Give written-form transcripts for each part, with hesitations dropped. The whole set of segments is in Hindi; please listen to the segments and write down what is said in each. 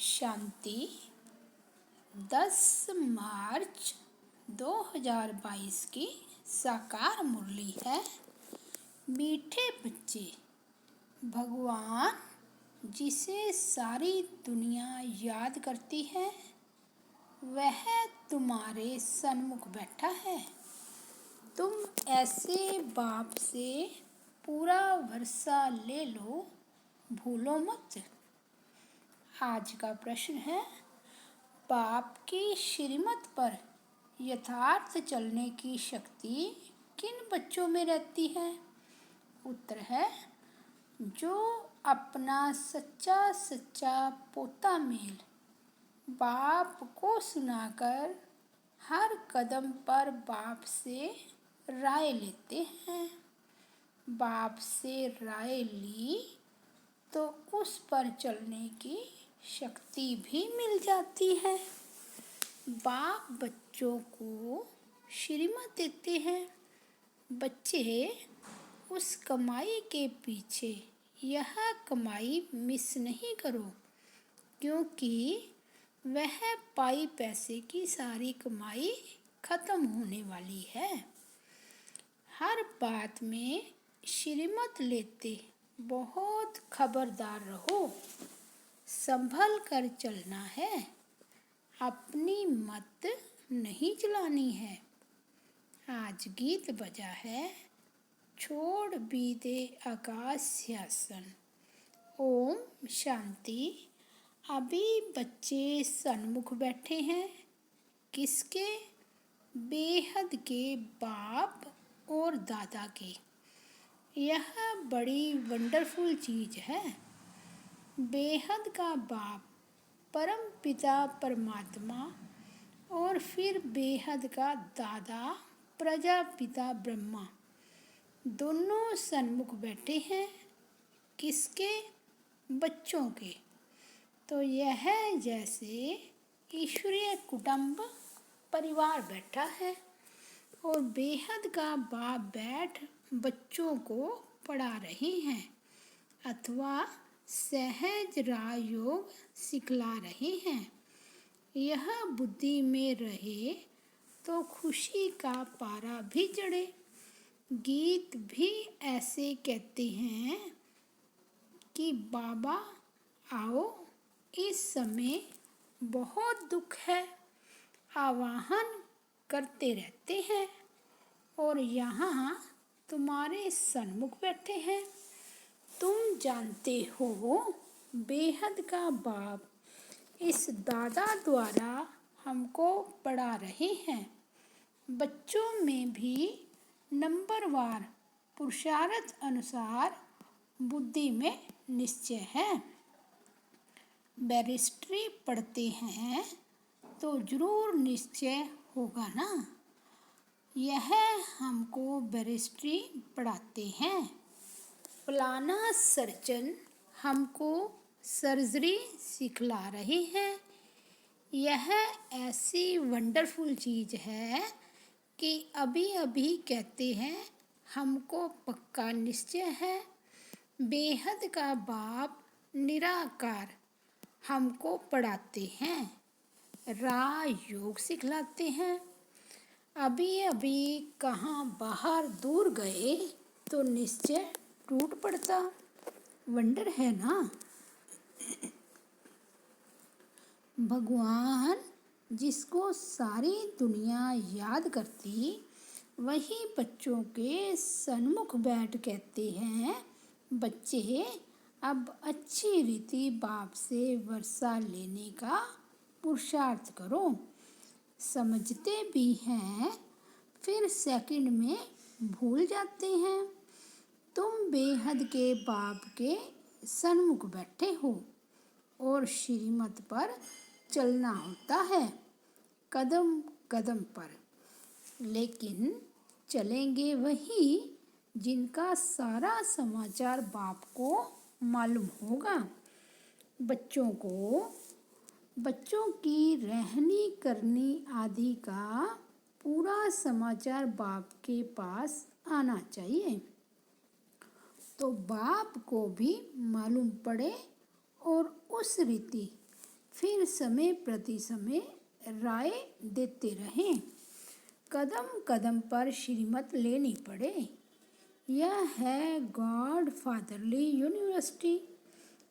शांति 10 मार्च 2022 की साकार मुरली है। मीठे बच्चे, भगवान जिसे सारी दुनिया याद करती है वह तुम्हारे सन्मुख बैठा है। तुम ऐसे बाप से पूरा भरोसा ले लो, भूलो मत। आज का प्रश्न है, बाप की श्रीमत पर यथार्थ चलने की शक्ति किन बच्चों में रहती है? उत्तर है, जो अपना सच्चा सच्चा पोता मेल बाप को सुनाकर हर कदम पर बाप से राय लेते हैं। बाप से राय ली तो उस पर चलने की शक्ति भी मिल जाती है। बाप बच्चों को श्रीमत देते हैं। बच्चे उस कमाई के पीछे यह कमाई मिस नहीं करो, क्योंकि वह पाई पैसे की सारी कमाई खत्म होने वाली है। हर बात में श्रीमत लेते बहुत खबरदार रहो, संभल कर चलना है, अपनी मत नहीं चलानी है। आज गीत बजा है, छोड़ भी दे आकाश सिंहासन। ओम शांति। अभी बच्चे सन्मुख बैठे हैं, किसके? बेहद के बाप और दादा के। यह बड़ी वंडरफुल चीज़ है। बेहद का बाप परम पिता परमात्मा और फिर बेहद का दादा प्रजापिता ब्रह्मा दोनों सन्मुख बैठे हैं। किसके? बच्चों के। तो यह जैसे ईश्वरीय कुटुंब परिवार बैठा है और बेहद का बाप बैठ बच्चों को पढ़ा रहे हैं अथवा सहज राजयोग सिखला रहे हैं। यह बुद्धि में रहे तो खुशी का पारा भी चढ़े। गीत भी ऐसे कहते हैं कि बाबा आओ, इस समय बहुत दुख है। आवाहन करते रहते हैं और यहाँ तुम्हारे सन्मुख बैठे हैं। तुम जानते हो, बेहद का बाप इस दादा द्वारा हमको पढ़ा रहे हैं। बच्चों में भी नंबरवार पुरुषार्थ अनुसार बुद्धि में निश्चय है। बैरिस्ट्री पढ़ते हैं तो जरूर निश्चय होगा ना। यह हमको बैरिस्ट्री पढ़ाते हैं। फलाना सर्जन हमको सर्जरी सिखला रहे हैं। यह ऐसी वंडरफुल चीज़ है कि अभी अभी कहते हैं हमको पक्का निश्चय है। बेहद का बाप निराकार हमको पढ़ाते हैं, राजयोग सिखलाते हैं। अभी अभी कहाँ बाहर दूर गए तो निश्चय टूट पड़ता। वंडर है ना। भगवान जिसको सारी दुनिया याद करती वही बच्चों के सन्मुख बैठ कहते हैं, बच्चे अब अच्छी रीति बाप से वर्षा लेने का पुरुषार्थ करो। समझते भी हैं, फिर सेकंड में भूल जाते हैं। तुम बेहद के बाप के सन्मुख बैठे हो और श्रीमत पर चलना होता है कदम कदम पर। लेकिन चलेंगे वही जिनका सारा समाचार बाप को मालूम होगा। बच्चों की रहनी करनी आदि का पूरा समाचार बाप के पास आना चाहिए, तो बाप को भी मालूम पड़े और उस रीति फिर समय प्रति समय राय देते रहें। कदम कदम पर श्रीमत लेनी पड़े। यह है गॉड फादरली यूनिवर्सिटी।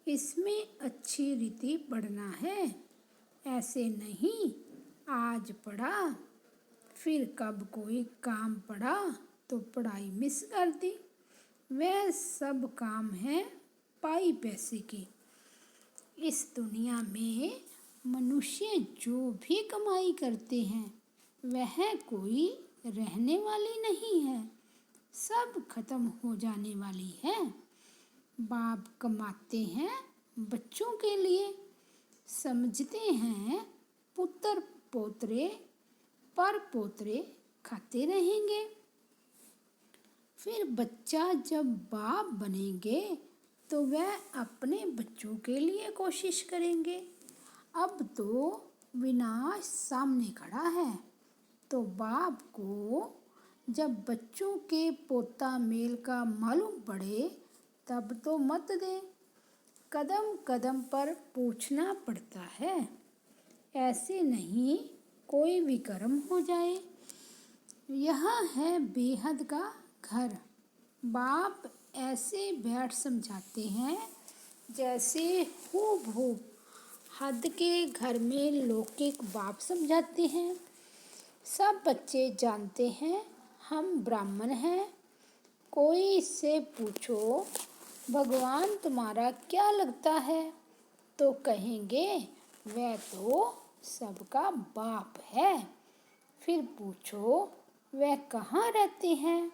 इसमें अच्छी रीति पढ़ना है। ऐसे नहीं आज पढ़ा फिर कब कोई काम पड़ा तो पढ़ाई मिस कर दी। वह सब काम है पाई पैसे के। इस दुनिया में मनुष्य जो भी कमाई करते हैं वह कोई रहने वाली नहीं है, सब खत्म हो जाने वाली है। बाप कमाते हैं बच्चों के लिए, समझते हैं पुत्र पोतरे पर पोतरे खाते रहेंगे। फिर बच्चा जब बाप बनेंगे तो वह अपने बच्चों के लिए कोशिश करेंगे। अब तो विनाश सामने खड़ा है, तो बाप को जब बच्चों के पोता मेल का मालूम पड़े तब तो मत दे। कदम कदम पर पूछना पड़ता है। ऐसे नहीं कोई विकर्म हो जाए। यह है बेहद का घर। बाप ऐसे बैठ समझाते हैं जैसे हूबहू हद के घर में लौकिक बाप समझाते हैं। सब बच्चे जानते हैं हम ब्राह्मण हैं। कोई से पूछो भगवान तुम्हारा क्या लगता है तो कहेंगे वह तो सबका बाप है। फिर पूछो वह कहाँ रहते हैं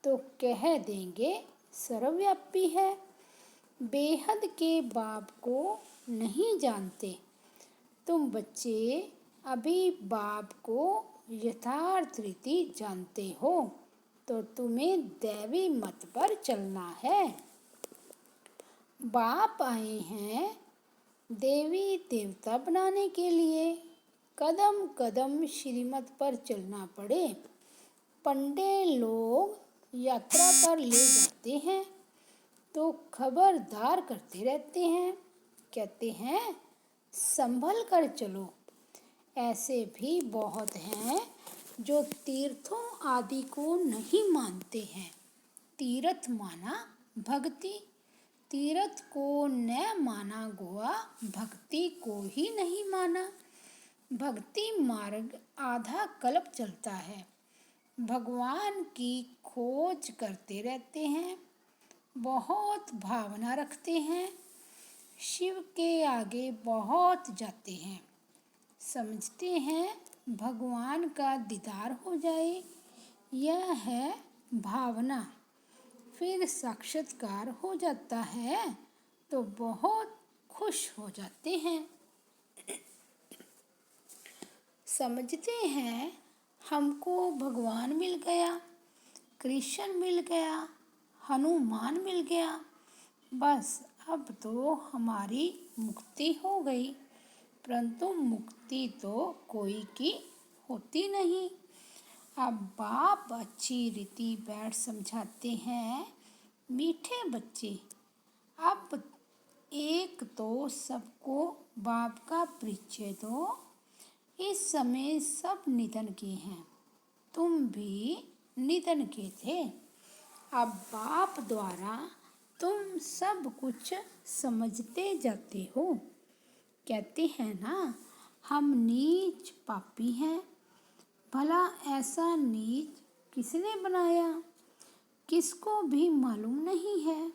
तो कह देंगे सर्वव्यापी है। बेहद के बाप को नहीं जानते। तुम बच्चे अभी बाप को यथार्थ रीति जानते हो तो तुम्हें दैवी मत पर चलना है। बाप आए हैं देवी देवता बनाने के लिए। कदम कदम श्रीमत पर चलना पड़े। पंडे लोग यात्रा पर ले जाते हैं तो खबरदार करते रहते हैं, कहते हैं संभल कर चलो। ऐसे भी बहुत हैं जो तीर्थों आदि को नहीं मानते हैं। तीर्थ माना भक्ति, तीर्थ को न माना गोवा भक्ति को ही नहीं माना। भक्ति मार्ग आधा कल्प चलता है। भगवान की खोज करते रहते हैं, बहुत भावना रखते हैं, शिव के आगे बहुत जाते हैं, समझते हैं भगवान का दीदार हो जाए। यह है भावना। फिर साक्षात्कार हो जाता है तो बहुत खुश हो जाते हैं। समझते हैं हमको भगवान मिल गया, कृष्ण मिल गया, हनुमान मिल गया, बस अब तो हमारी मुक्ति हो गई। परंतु मुक्ति तो कोई की होती नहीं। अब बाप अच्छी रीति बैठ समझाते हैं मीठे बच्चे। अब एक तो सबको बाप का परिचय दो। इस समय सब निधन के हैं, तुम भी निधन के थे। अब बाप द्वारा तुम सब कुछ समझते जाते हो। कहते हैं ना हम नीच पापी हैं। भला ऐसा नीच किसने बनाया, किसको भी मालूम नहीं है।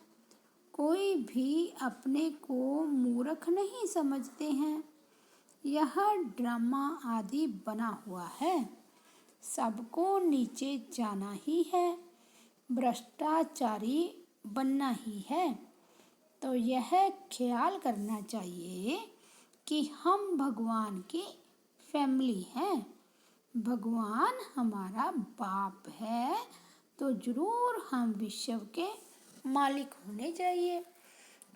कोई भी अपने को मूर्ख नहीं समझते हैं। यह ड्रामा आदि बना हुआ है। सबको नीचे जाना ही है, भ्रष्टाचारी बनना ही है। तो यह ख्याल करना चाहिए कि हम भगवान की फैमिली हैं। भगवान हमारा बाप है तो जरूर हम विश्व के मालिक होने चाहिए।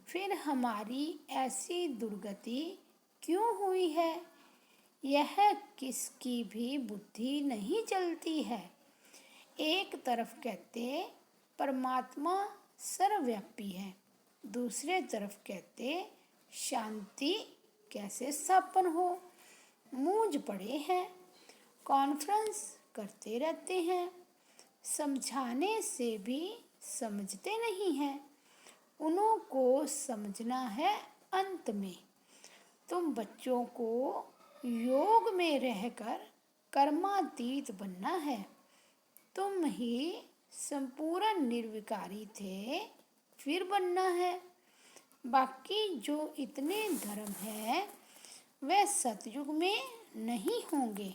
फिर हमारी ऐसी दुर्गति क्यों हुई है, यह किसकी भी बुद्धि नहीं चलती है। एक तरफ कहते परमात्मा सर्वव्यापी है, दूसरे तरफ कहते शांति कैसे स्थापन हो, मूंझ पड़े हैं, कॉन्फ्रेंस करते रहते हैं, समझाने से भी समझते नहीं हैं, उन्हों को समझना है अंत में। तुम बच्चों को योग में रहकर कर्मातीत बनना है। तुम ही संपूर्ण निर्विकारी थे, फिर बनना है। बाकी जो इतने धर्म है वह सतयुग में नहीं होंगे।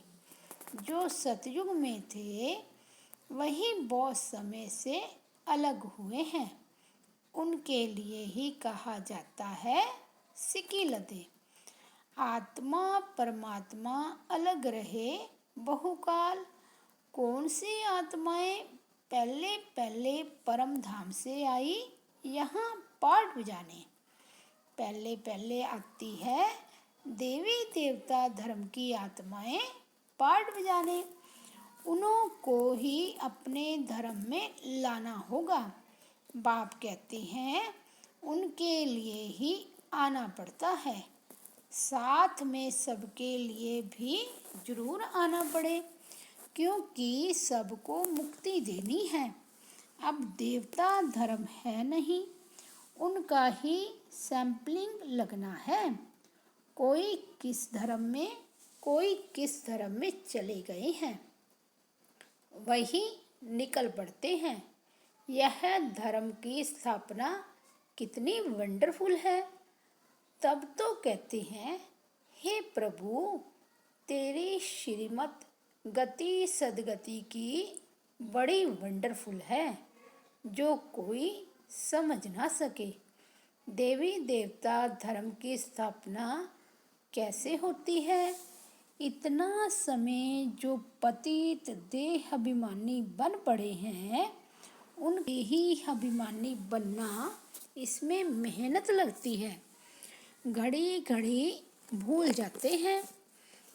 जो सतयुग में थे वही बहुत समय से अलग हुए हैं। उनके लिए ही कहा जाता है सिकीलते। आत्मा परमात्मा अलग रहे बहुकाल। कौन सी आत्माएं पहले पहले परम धाम से आई यहाँ पाठ बजाने। पहले पहले आती है देवी देवता धर्म की आत्माएं पाठ बजाने। उन्हों को ही अपने धर्म में लाना होगा। बाप कहते हैं उनके लिए ही आना पड़ता है। साथ में सबके लिए भी जरूर आना पड़े, क्योंकि सबको मुक्ति देनी है। अब देवता धर्म है नहीं, उनका ही सैंपलिंग लगना है। कोई किस धर्म में, कोई किस धर्म में चले गए हैं, वही निकल पड़ते हैं। यह धर्म की स्थापना कितनी वंडरफुल है। तब तो कहते हैं हे प्रभु, तेरी श्रीमत गति सदगति की बड़ी वंडरफुल है, जो कोई समझ ना सके। देवी देवता धर्म की स्थापना कैसे होती है। इतना समय जो पतित देह अभिमानी बन पड़े हैं, उनके ही अभिमानी बनना, इसमें मेहनत लगती है। घड़ी घड़ी भूल जाते हैं।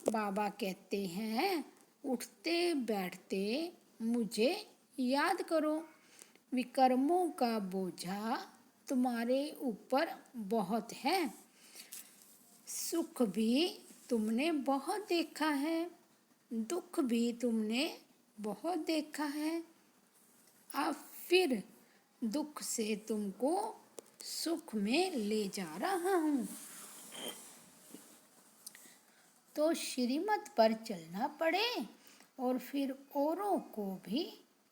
बाबा कहते हैं उठते बैठते मुझे याद करो। विकर्मों का बोझा तुम्हारे ऊपर बहुत है। सुख भी तुमने बहुत देखा है, दुख भी तुमने बहुत देखा है। अब फिर दुख से तुमको सुख में ले जा रहा हूँ। तो श्रीमत पर चलना पड़े और फिर औरों को भी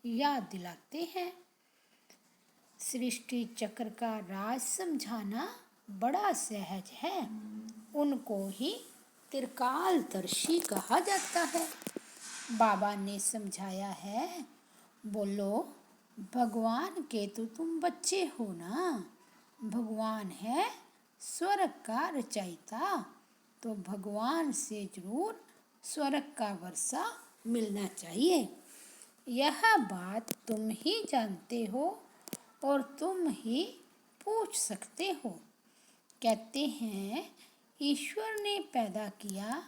याद दिलाते हैं। सृष्टि चक्र का राज समझाना बड़ा सहज है। उनको ही त्रिकालदर्शी कहा जाता है। बाबा ने समझाया है, बोलो भगवान के तो तुम बच्चे हो ना। भगवान है स्वर्ग का रचयिता, तो भगवान से जरूर स्वर्ग का वर्षा मिलना चाहिए। यह बात तुम ही जानते हो और तुम ही पूछ सकते हो। कहते हैं ईश्वर ने पैदा किया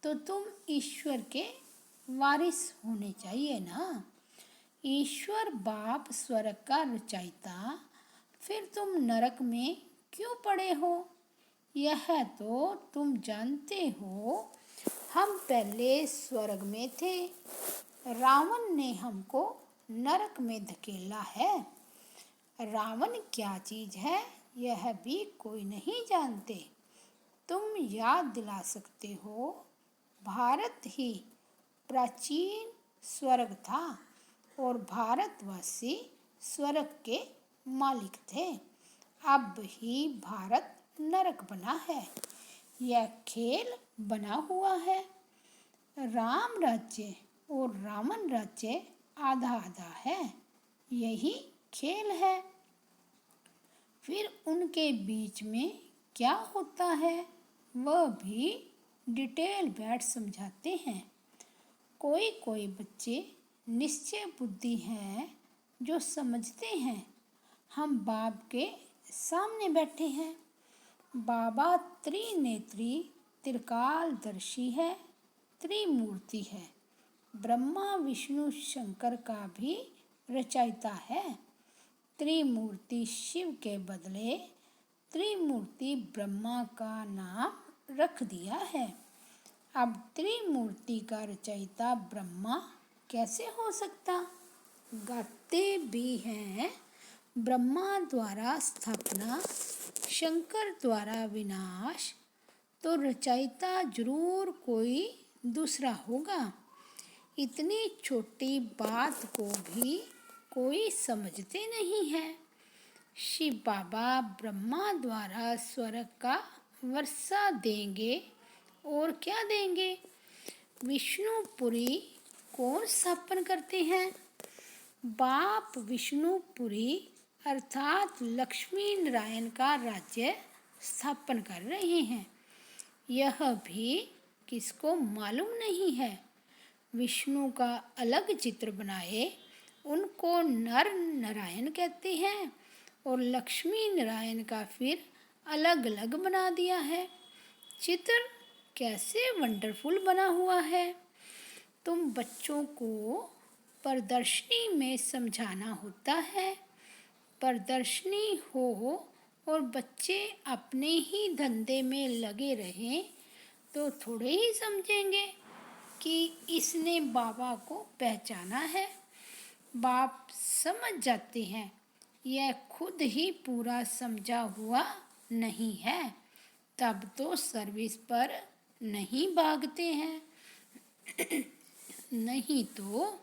तो तुम ईश्वर के वारिस होने चाहिए ना। ईश्वर बाप स्वर्ग का रचयिता, फिर तुम नरक में क्यों पड़े हो। यह तो तुम जानते हो। हम पहले स्वर्ग में थे, रावण ने हमको नरक में धकेला है। रावण क्या चीज़ है यह भी कोई नहीं जानते। तुम याद दिला सकते हो, भारत ही प्राचीन स्वर्ग था और भारतवासी स्वर्ग के मालिक थे। अब ही भारत नरक बना है। यह खेल बना हुआ है। राम राज्य और रावण राज्य आधा आधा है, यही खेल है। फिर उनके बीच में क्या होता है वह भी डिटेल बैठ समझाते हैं। कोई कोई बच्चे निश्चय बुद्धि हैं जो समझते हैं। हम बाप के सामने बैठे हैं। बाबा त्रिनेत्री त्रिकालदर्शी है, त्रिमूर्ति है। ब्रह्मा विष्णु शंकर का भी रचयिता है। त्रिमूर्ति शिव के बदले त्रिमूर्ति ब्रह्मा का नाम रख दिया है। अब त्रिमूर्ति का रचयिता ब्रह्मा कैसे हो सकता? गाते भी हैं, ब्रह्मा द्वारा स्थापना, शंकर द्वारा विनाश, तो रचयिता जरूर कोई दूसरा होगा। इतनी छोटी बात को भी कोई समझते नहीं है। शिव बाबा ब्रह्मा द्वारा स्वर्ग का वर्षा देंगे और क्या देंगे? विष्णुपुरी कौन स्थापन करते हैं? बाप विष्णुपुरी अर्थात लक्ष्मी नारायण का राज्य स्थापन कर रहे हैं। यह भी किसको मालूम नहीं है। विष्णु का अलग चित्र बनाए, उनको नर नारायण कहते हैं और लक्ष्मी नारायण का फिर अलग अलग बना दिया है। चित्र कैसे वंडरफुल बना हुआ है। तुम बच्चों को प्रदर्शनी में समझाना होता है। प्रदर्शनी हो और बच्चे अपने ही धंधे में लगे रहें तो थोड़े ही समझेंगे कि इसने बाबा को पहचाना है। बाप समझ जाते हैं यह खुद ही पूरा समझा हुआ नहीं है, तब तो सर्विस पर नहीं भागते हैं। नहीं तो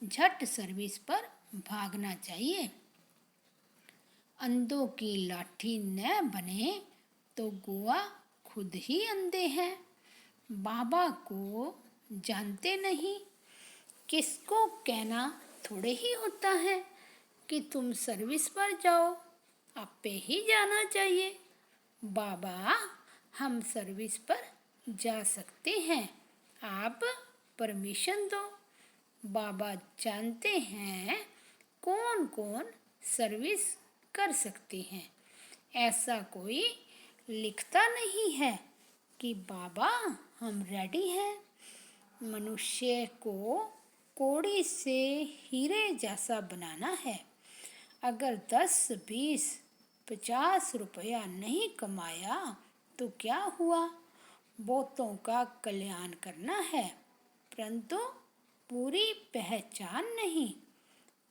झट सर्विस पर भागना चाहिए। अंधों की लाठी न बने तो गोवा खुद ही अंधे हैं। बाबा को जानते नहीं, किसको कहना थोड़े ही होता है कि तुम सर्विस पर जाओ, आपे ही जाना चाहिए। बाबा हम सर्विस पर जा सकते हैं, आप परमिशन दो। बाबा जानते हैं कौन कौन सर्विस कर सकते हैं। ऐसा कोई लिखता नहीं है कि बाबा हम रेडी हैं। मनुष्य को कौड़ी से हीरे जैसा बनाना है। अगर 10, 20, 50 रुपया नहीं कमाया तो क्या हुआ? बहुतों का कल्याण करना है, परंतु पूरी पहचान नहीं।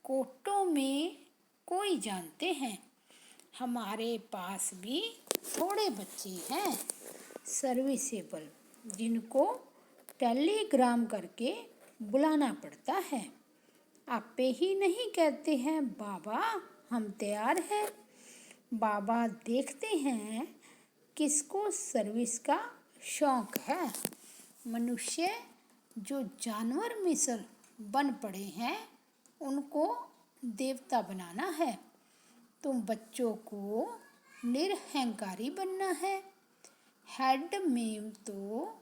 कोटों में कोई जानते हैं। हमारे पास भी थोड़े बच्चे हैं सर्विसेबल, जिनको टेलीग्राम करके बुलाना पड़ता है। आपे ही नहीं कहते हैं बाबा हम तैयार हैं। बाबा देखते हैं किसको सर्विस का शौक है। मनुष्य जो जानवर मिसल बन पड़े हैं उनको देवता बनाना है। तुम बच्चों को निरहंकारी बनना है। हेड में तो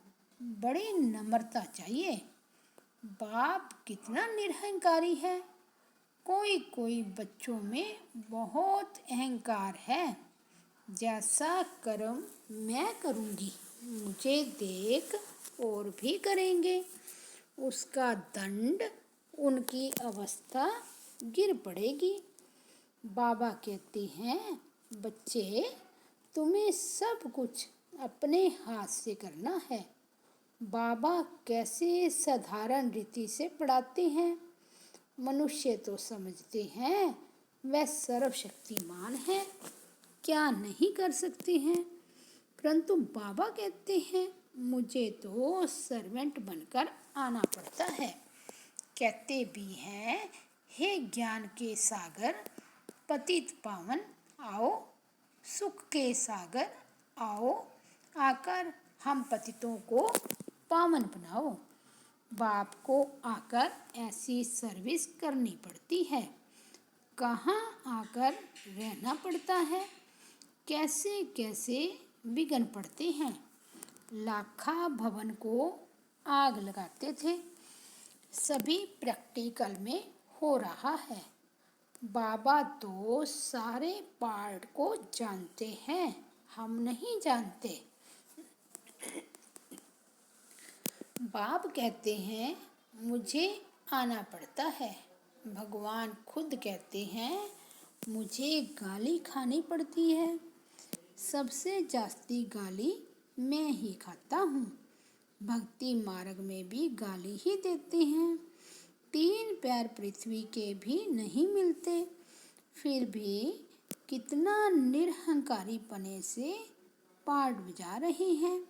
बड़ी नम्रता चाहिए। बाप कितना निरहंकारी है। कोई कोई बच्चों में बहुत अहंकार है। जैसा कर्म मैं करूँगी, मुझे देख और भी करेंगे। उसका दंड उनकी अवस्था गिर पड़ेगी। बाबा कहते हैं बच्चे तुम्हें सब कुछ अपने हाथ से करना है। बाबा कैसे साधारण रीति से पढ़ाते हैं। मनुष्य तो समझते हैं वह सर्वशक्तिमान है, क्या नहीं कर सकते हैं, परंतु बाबा कहते हैं मुझे तो सर्वेंट बनकर आना पड़ता है। कहते भी हैं हे ज्ञान के सागर पतित पावन आओ, सुख के सागर आओ, आकर हम पतितों को पावन बनाओ। बाप को आकर ऐसी सर्विस करनी पड़ती है। कहाँ आकर रहना पड़ता है, कैसे कैसे विघ्न पड़ते हैं। लाखा भवन को आग लगाते थे, सभी प्रैक्टिकल में हो रहा है। बाबा तो सारे पार्ट को जानते हैं, हम नहीं जानते। बाप कहते हैं मुझे आना पड़ता है। भगवान खुद कहते हैं मुझे गाली खानी पड़ती है। सबसे जास्ती गाली मैं ही खाता हूँ। भक्ति मार्ग में भी गाली ही देते हैं। 3 पैर पृथ्वी के भी नहीं मिलते, फिर भी कितना निरहंकारी पने से पाठ बजा रहे हैं।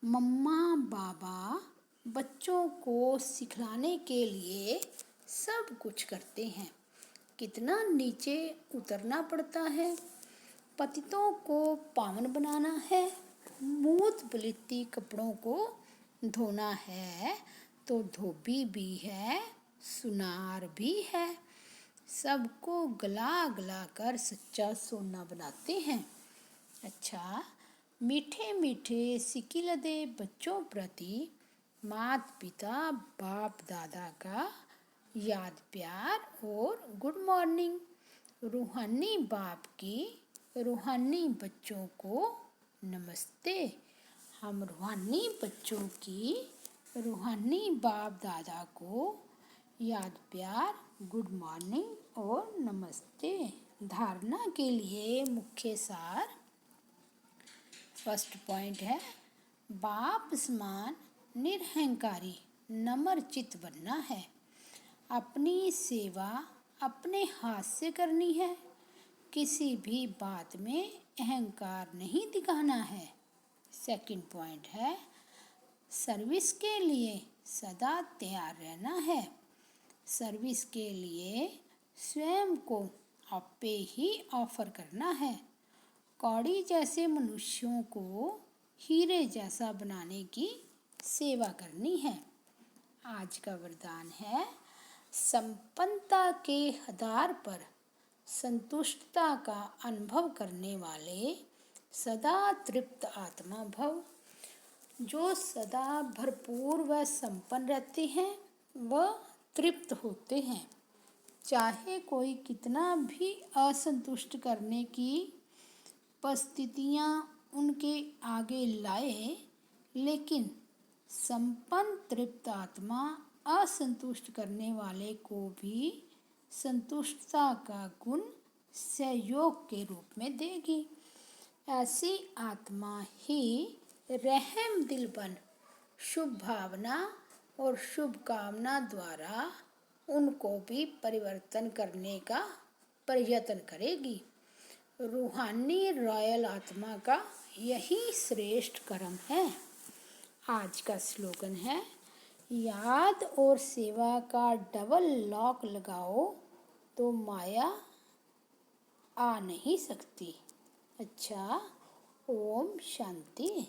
मम्मा बाबा बच्चों को सिखलाने के लिए सब कुछ करते हैं। कितना नीचे उतरना पड़ता है। पतितों को पावन बनाना है, मूत पलीती कपड़ों को धोना है, तो धोबी भी है, सुनार भी है। सबको गला गला कर सच्चा सोना बनाते हैं। अच्छा, मीठे मीठे सिकिलदे बच्चों प्रति माता पिता बाप दादा का याद प्यार और गुड मॉर्निंग। रूहानी बाप की रूहानी बच्चों को नमस्ते। हम रूहानी बच्चों की रूहानी बाप दादा को याद प्यार, गुड मॉर्निंग और नमस्ते। धारणा के लिए मुख्य सार। फर्स्ट पॉइंट है, बाप समान निरहंकारी नम्र चित्त बनना है। अपनी सेवा अपने हाथ से करनी है। किसी भी बात में अहंकार नहीं दिखाना है। सेकंड पॉइंट है, सर्विस के लिए सदा तैयार रहना है। सर्विस के लिए स्वयं को आपे ही ऑफर करना है। कौड़ी जैसे मनुष्यों को हीरे जैसा बनाने की सेवा करनी है। आज का वरदान है, संपन्नता के आधार पर संतुष्टता का अनुभव करने वाले सदा तृप्त आत्मा भव। जो सदा भरपूर व संपन्न रहते हैं वह तृप्त होते हैं। चाहे कोई कितना भी असंतुष्ट करने की परिस्थितियाँ उनके आगे लाए, लेकिन संपन्न तृप्त आत्मा असंतुष्ट करने वाले को भी संतुष्टता का गुण सहयोग के रूप में देगी। ऐसी आत्मा ही रहम दिल बन शुभ भावना और शुभ कामना द्वारा उनको भी परिवर्तन करने का प्रयत्न करेगी। रूहानी रॉयल आत्मा का यही श्रेष्ठ कर्म है। आज का स्लोगन है, याद और सेवा का डबल लॉक लगाओ तो माया आ नहीं सकती। अच्छा, ओम शांति।